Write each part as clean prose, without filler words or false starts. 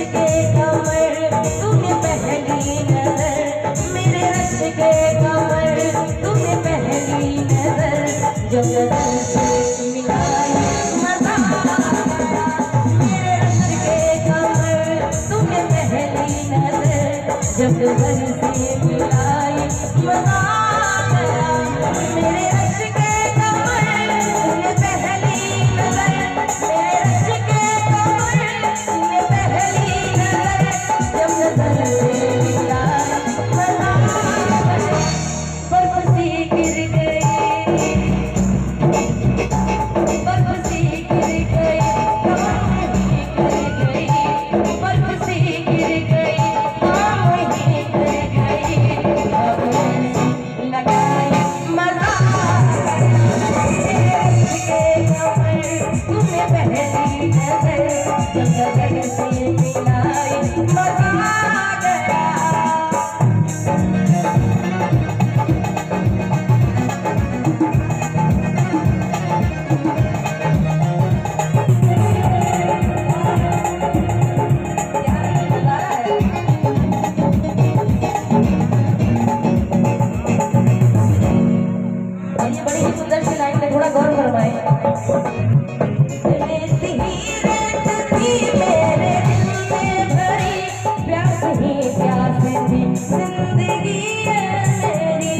के कमर तूने पहली नजर, मेरे रश के कमर तूने पहली नजर, जब नजर से मिलाई मजा आया। मेरे रश के कमर तूने पहली नजर, जब नजर से मिलाई मजा आया। मेरे रश के कमर तूने पहली नजर, मेरे रश के कमर तूने पहली नजर, जब नजर से मिलाई मजा आया। बर्फ सी गिर गई, बर्फ सी गिर गई, काम ही कर गई, बर्फ सी गिर गई, काम ही कर गई, अब ऐसी लगाई मजा आया। मेरे के कमर तूने पहली नजर, जब नजर से मिलाई मजा आ गया। ये बड़ी ही सुंदर सी लाइन में थोड़ा गौर फरमाएं। रेत ही रेत थी मेरे दिल में भरी, प्यास ही प्यास थी जिंदगी है मेरी।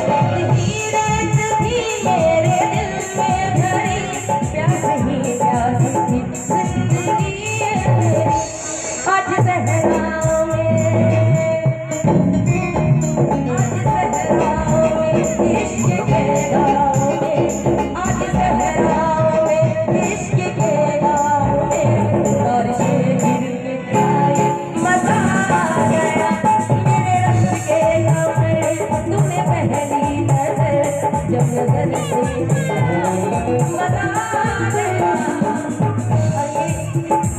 रेत ही रेत थी मेरे दिल में भरी, प्यास ही प्यास थी जिंदगी है मेरी। आज सहराओं में, इश्क के गाँव में, आज सहराओं में, इश्क के गाँव में, बारिशें गिर आई मजा आ गया। मेरे रश के कमर तूने पहली नजर, जब नजर से मिलाई मजा आ गया।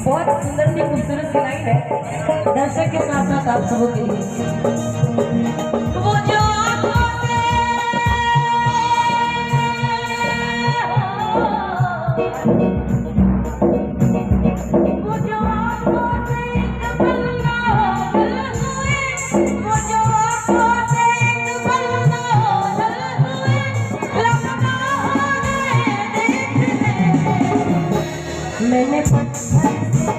बहुत सुंदर सी खूबसूरत सी लाइन है, दर्शक के साथ साथ आप सबों के लिए। वो जो आँखों से वो जो आँखों से एक पल ना ओझल हुए, वो जो आँखों से एक पल ना ओझल हुए, लगता होने देखने मैंने पत्थर से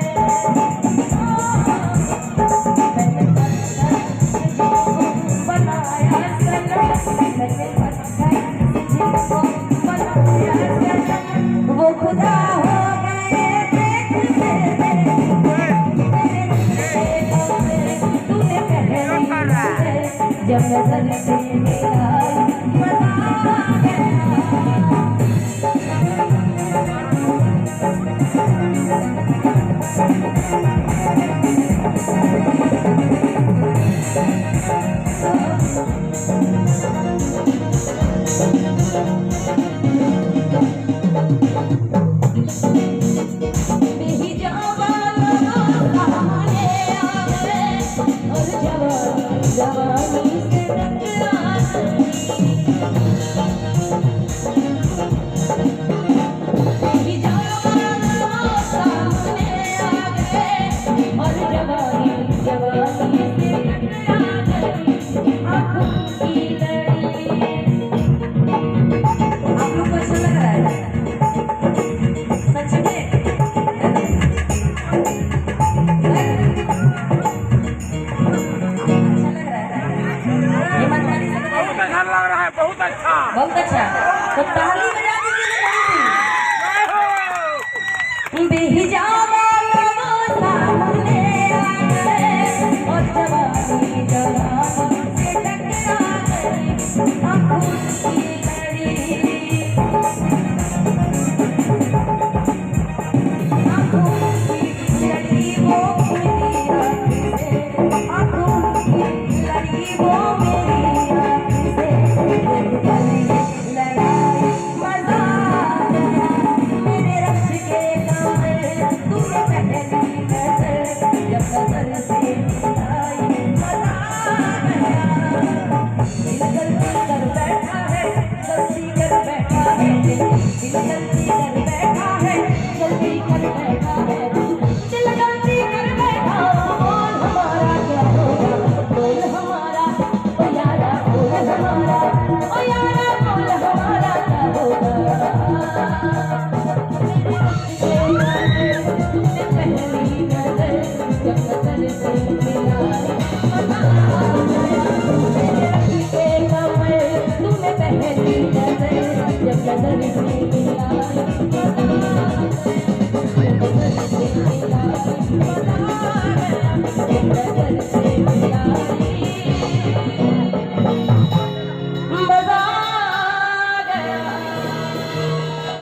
बनाया सनम, मैंने पत्थर से बनाया सनम, वो खुदा हो गए देखने तूने पहली नजर, जब नजर से मिलाई मजा आ गया। जवानी से टकरा गई, सामने आ गए, और जवानी जवानी से टकरा गई, आँखों की लड़ी। आप लोग को अच्छा लग रहा है सच में? लग रहा है बहुत अच्छा, बहुत अच्छा। तो ताली बजा दीजिए। बेहिजाबा लोगों सामने आ गए, और जवानी जवानी से टकरा गई, आँखों की लड़ी, आँखों की लड़ी वो मेरी आँख से, आँखों की लड़ी वो मेरी आँख से, लड़ाई मजा आ गया। मेरे रश के कमर तूने पहली नजर, जब नजर से मिलाई मजा आ गया। दिल गलती कर बैठा है, गलती कर बैठा है, दिल गलती